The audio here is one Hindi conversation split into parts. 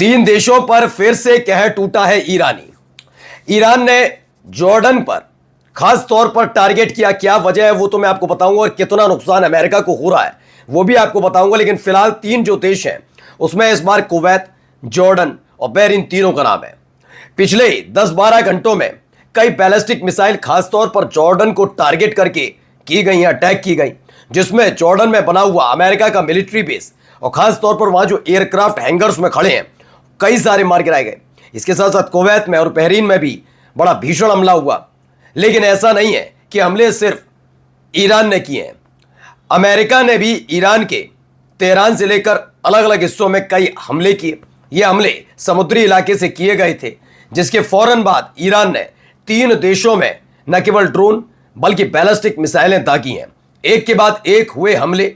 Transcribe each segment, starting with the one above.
तीन देशों पर फिर से कहर टूटा है ईरानी। ईरान ने जॉर्डन पर खास तौर पर टारगेट किया। क्या वजह है वो तो मैं आपको बताऊंगा, और कितना नुकसान अमेरिका को हो रहा है वो भी आपको बताऊंगा। लेकिन फिलहाल तीन जो देश हैं उसमें इस बार कुवैत, जॉर्डन और बहरीन तीनों का नाम है। पिछले 10-12 घंटों में कई बैलिस्टिक मिसाइल खासतौर पर जॉर्डन को टारगेट करके की गई, अटैक की गई, जिसमें जॉर्डन में बना हुआ अमेरिका का मिलिट्री बेस और खासतौर पर वहां जो एयरक्राफ्ट हैंगर्स में खड़े हैं कई सारे मार गिराए गए। इसके साथ साथ कुवैत में और बहरीन में भी बड़ा भीषण हमला हुआ। लेकिन ऐसा नहीं है कि हमले सिर्फ ईरान ने किए हैं, अमेरिका ने भी ईरान के तेहरान से लेकर अलग अलग हिस्सों में कई हमले किए। ये हमले समुद्री इलाके से किए गए थे, जिसके फौरन बाद ईरान ने तीन देशों में न केवल ड्रोन बल्कि बैलिस्टिक मिसाइलें दागी हैं। एक के बाद एक हुए हमले,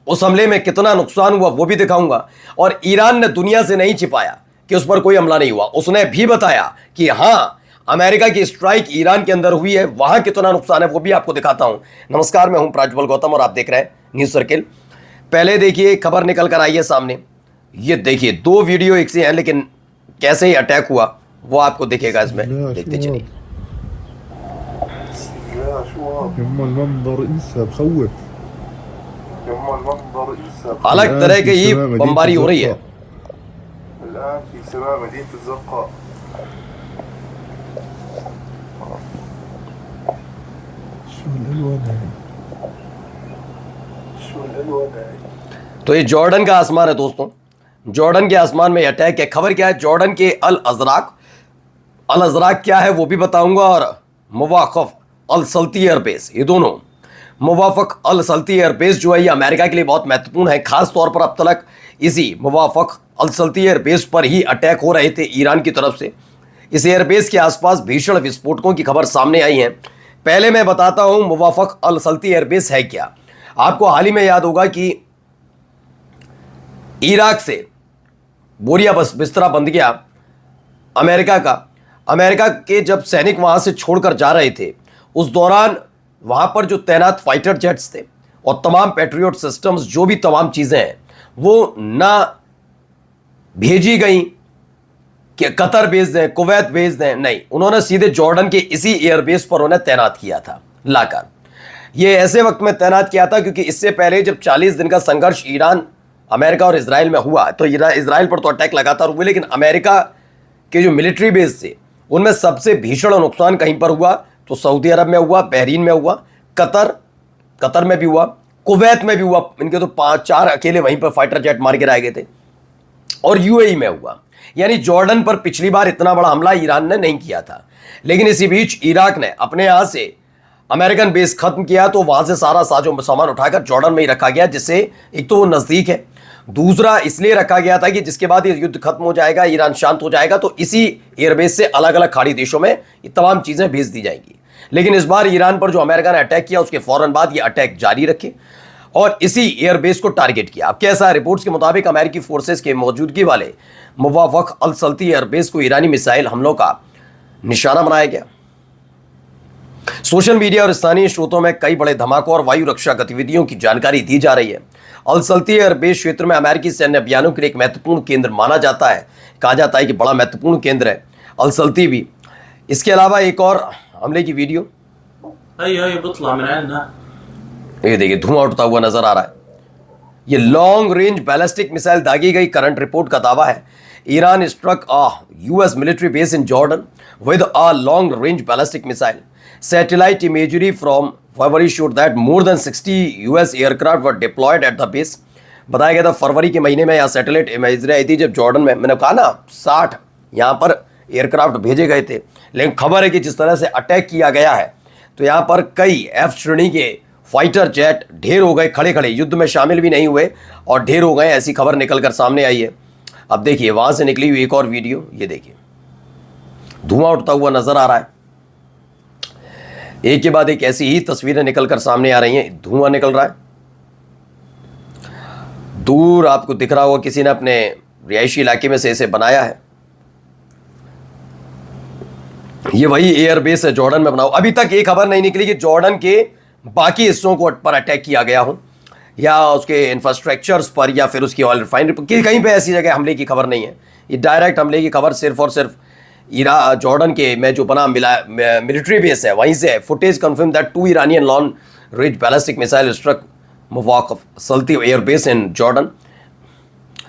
उस हमले में कितना नुकसान हुआ वो भी दिखाऊंगा। और ईरान ने दुनिया से नहीं छिपाया कि उस पर कोई हमला नहीं हुआ, उसने भी बताया कि हाँ अमेरिका की स्ट्राइक ईरान के अंदर हुई है, वहां कितना नुकसान है वो भी आपको दिखाता हूं। नमस्कार, मैं हूं प्राज्वल गौतम और आप देख रहे हैं न्यूज सर्किल। पहले देखिए खबर निकल कर आई है सामने, ये देखिए दो वीडियो एक से हैं, लेकिन कैसे ही अटैक हुआ वो आपको दिखेगा इसमें, देखते चलिए। अलग तरह की ही बमबारी हो रही है। तो ये जॉर्डन का आसमान है दोस्तों, जॉर्डन के आसमान में अटैक है। खबर क्या है, जॉर्डन के अल अजराक क्या है वो भी बताऊंगा, और मुवाफ़क़ अल सल्ती एयरबेस, ये दोनों मुवाफ़क़ अल सल्ती एयरबेस जो है ये अमेरिका के लिए बहुत महत्वपूर्ण है। खास तौर पर अब तक इसी मुवाफ़क़ अल सल्ती एयरबेस पर ही अटैक हो रहे थे ईरान की तरफ से। इस एयरबेस के आसपास भीषण विस्फोटकों की खबर सामने आई है। पहले मैं बताता हूं मुवाफ़क़ अल सल्ती एयरबेस है क्या। आपको हाल ही में याद होगा कि इराक से बोरिया बिस्तरा बंध गया अमेरिका का। अमेरिका के जब सैनिक वहां से छोड़कर जा रहे थे उस दौरान वहां पर जो तैनात फाइटर जेट्स थे और तमाम पैट्रियोट सिस्टम्स, जो भी तमाम चीजें हैं वो ना भेजी गई कि कतर भेज दें, कुवैत भेज दें, नहीं, उन्होंने सीधे जॉर्डन के इसी एयरबेस पर उन्हें तैनात किया था लाकर। ये ऐसे वक्त में तैनात किया था क्योंकि इससे पहले जब 40 दिन का संघर्ष ईरान, अमेरिका और इजराइल में हुआ तो इजराइल पर तो अटैक लगातार हुए, लेकिन अमेरिका के जो मिलिट्री बेस थे उनमें सबसे भीषण नुकसान कहीं पर हुआ तो सऊदी अरब में हुआ, बहरीन में हुआ, कतर में भी हुआ, कुवैत में भी हुआ। इनके तो 5-4 अकेले वहीं पर फाइटर जेट मार गिराए गए थे, और यूएई में हुआ। यानी जॉर्डन पर पिछली बार इतना बड़ा हमला ईरान ने नहीं किया था। लेकिन इसी बीच इराक ने अपने यहां से अमेरिकन बेस खत्म किया तो वहां से सारा साजो सामान उठाकर जॉर्डन में ही रखा गया, जिससे एक तो वो नजदीक है, दूसरा इसलिए रखा गया था कि जिसके बाद ये युद्ध खत्म हो जाएगा, ईरान शांत हो जाएगा, तो इसी एयरबेस से अलग अलग खाड़ी देशों में ये तमाम चीजें भेज दी जाएंगी। लेकिन इस बार ईरान पर जो अमेरिका ने अटैक किया उसके फौरन बाद ये अटैक जारी रखे और इसी एयरबेस को टारगेट किया। अब कैसा, रिपोर्ट्स के मुताबिक अमेरिकी फोर्सेस के मौजूदगी वाले मुवाफ़क़ अल सल्ती एयरबेस को ईरानी मिसाइल हमलों का निशाना बनाया गया। सोशल मीडिया और स्थानीय स्रोतों में कई बड़े धमाकों और वायु रक्षा गतिविधियों की जानकारी दी जा रही है। अल सल्ती एयरबेस क्षेत्र में अमेरिकी सैन्य अभियानों के लिए एक महत्वपूर्ण केंद्र माना जाता है। कहा जाता है कि बड़ा महत्वपूर्ण केंद्र है अल सल्ती भी। इसके अलावा एक और हमले की वीडियो, ये देखिए धुआं उठता हुआ नजर आ रहा है। ये लॉन्ग रेंज बैलिस्टिक मिसाइल दागी गई। करंट रिपोर्ट का दावा है Iran struck a US military base in Jordan with a long range ballistic missile. Satellite imagery from February showed that more than 60 US aircraft were deployed at the base. बताया गया था फरवरी के महीने में यहाँ सैटेलाइट इमेजरी आई थी जब जॉर्डन में, मैंने कहा ना 60 यहाँ पर एयरक्राफ्ट भेजे गए थे। लेकिन खबर है कि जिस तरह से अटैक किया गया है तो यहाँ पर कई एफ श्रेणी के फाइटर जेट ढेर हो गए, खड़े खड़े, युद्ध में शामिल भी नहीं हुए और ढेर हो गए, ऐसी खबर निकलकर सामने आई है। अब देखिए वहां से निकली हुई एक और वीडियो, ये देखिए धुआं उठता हुआ नजर आ रहा है। एक के बाद एक ऐसी ही तस्वीरें निकलकर सामने आ रही हैं। धुआं निकल रहा है, दूर आपको दिख रहा होगा किसी ने अपने रिहायशी इलाके में से इसे बनाया है। ये वही एयरबेस है जॉर्डन में बनाओ। अभी तक ये खबर नहीं निकली कि जॉर्डन के बाकी हिस्सों को पर अटैक किया गया हो या उसके इंफ्रास्ट्रक्चर्स पर या फिर उसकी ऑयल रिफाइनरी पर, कहीं पे ऐसी जगह हमले की खबर नहीं है। ये डायरेक्ट हमले की खबर सिर्फ और सिर्फ जॉर्डन के में जो बना मिलिट्री बेस है वहीं से है। Footage confirm that 2 Iranian long range ballistic missile struck Muwaffaq Salti airbase in Jordan.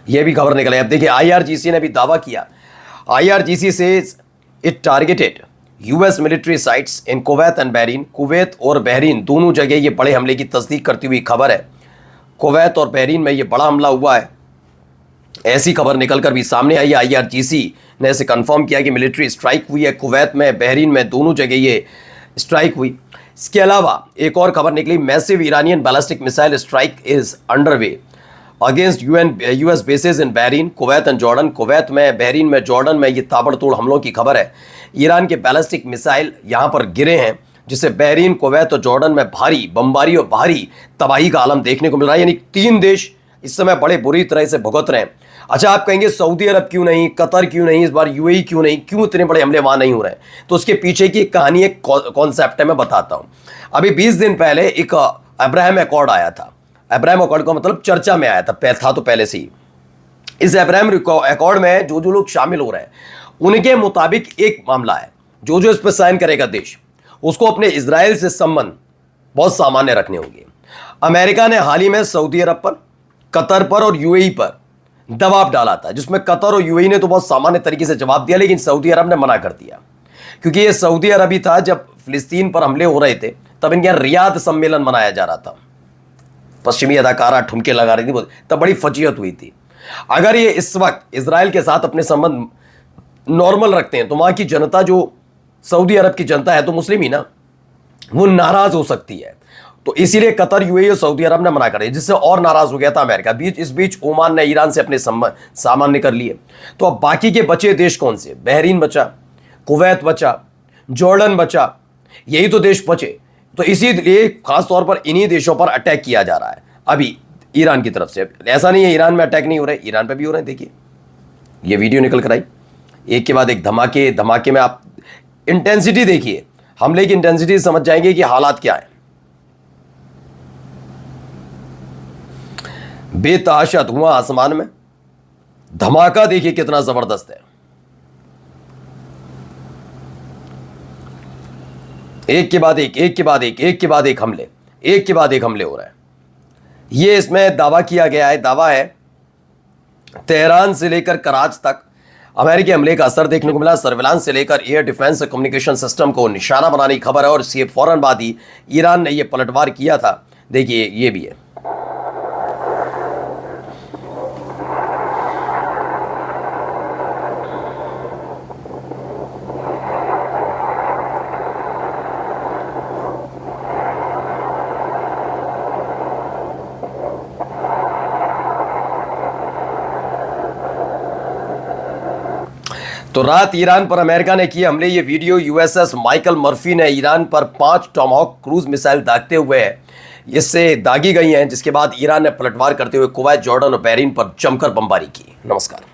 यह भी खबर निकली। अब देखिए IRGC ने भी दावा किया। IRGC से it targeted US military sites in Kuwait and Bahrain. Kuwait और बहरीन दोनों जगह ये बड़े हमले की तस्दीक करती हुई खबर है। कुवैत और बहरीन में ये बड़ा हमला हुआ है, ऐसी खबर निकलकर भी सामने आई। IRGC ने इसे कंफर्म किया कि मिलिट्री स्ट्राइक हुई है कुवैत में, बहरीन में, दोनों जगह ये स्ट्राइक हुई। इसके अलावा एक और खबर निकली, massive Iranian ballistic missile strike is underway against US bases in Bahrain, Kuwait and Jordan. Kuwait में, बहरीन में, जॉर्डन में ये ताबड़तोड़ हमलों की खबर है। ईरान के बैलिस्टिक मिसाइल यहाँ पर गिरे हैं, जिससे बहरीन, कुवैत और जॉर्डन में भारी बमबारी और भारी तबाही का आलम देखने को मिल रहा है। यानी 3 देश इस समय बड़े बुरी तरह से भुगत रहे हैं। अच्छा, आप कहेंगे सऊदी अरब क्यों नहीं, कतर क्यों नहीं, इस बार UAE क्यों नहीं, क्यों इतने बड़े हमले वहाँ नहीं हो रहे हैं? तो उसके पीछे की एक कहानी, एक कॉन्सेप्ट है, मैं बताता हूँ। अभी 20 दिन पहले एक अब्राहम अकॉर्ड आया था। अब्राहम अकॉर्ड का मतलब चर्चा में आया था तो पहले से ही। इस अब्राहम अकॉर्ड में जो जो लोग शामिल हो रहे हैं उनके मुताबिक एक मामला है, जो जो इस पर साइन करेगा देश, उसको अपने इजराइल से संबंध बहुत सामान्य रखने होंगे। अमेरिका ने हाल ही में सऊदी अरब पर, कतर पर और UAE पर दबाव डाला था, जिसमें कतर और UAE ने तो बहुत सामान्य तरीके से जवाब दिया, लेकिन सऊदी अरब ने मना कर दिया। क्योंकि ये सऊदी अरब ही था जब फिलिस्तीन पर हमले हो रहे थे, तब इनके यहाँ रियाद सम्मेलन मनाया जा रहा था। पश्चिमी अदाकारा ठुमके लगा रही थी, तब बड़ी फजीयत हुई थी। अगर ये इस वक्त इजराइल के साथ अपने संबंध नॉर्मल रखते हैं तो वहां की जनता, जो सऊदी अरब की जनता है तो मुस्लिम ही ना, वो नाराज हो सकती है। तो इसीलिए कतर, UAE और सऊदी अरब ने मना कर दिया, जिससे और नाराज हो गया था अमेरिका। इस बीच ओमान ने ईरान से अपने सामान्य कर लिए। तो अब बाकी के बचे देश कौन से? बहरीन बचा, कुवैत बचा, जॉर्डन बचा, यही तो देश बचे। तो इसीलिए खास तौर पर इन्हीं देशों पर अटैक किया जा रहा है अभी ईरान की तरफ से। ऐसा नहीं है ईरान में अटैक नहीं हो रहे, ईरान पे भी हो रहे हैं। देखिए ये वीडियो निकल कर आई, एक के बाद एक धमाके में आप इंटेंसिटी देखिए, हमले की इंटेंसिटी समझ जाएंगे कि हालात क्या है। बेतहाशा धुआं आसमान में, धमाका देखिए कितना जबरदस्त है। एक के बाद एक हमले हो रहे हैं। ये इसमें दावा किया गया है, दावा है तेहरान से लेकर कराच तक अमेरिकी हमले का असर देखने को मिला। सर्विलांस से लेकर एयर डिफेंस कम्युनिकेशन सिस्टम को निशाना बनाने की खबर है, और इससे फौरन बाद ही ईरान ने यह पलटवार किया था। देखिए ये भी है। तो रात ईरान पर अमेरिका ने किए हमले, ये वीडियो USS माइकल मर्फी ने ईरान पर 5 टॉमहॉक क्रूज मिसाइल दागते हुए इससे दागी गई हैं, जिसके बाद ईरान ने पलटवार करते हुए कुवैत, जॉर्डन और बहरीन पर जमकर बमबारी की। नमस्कार।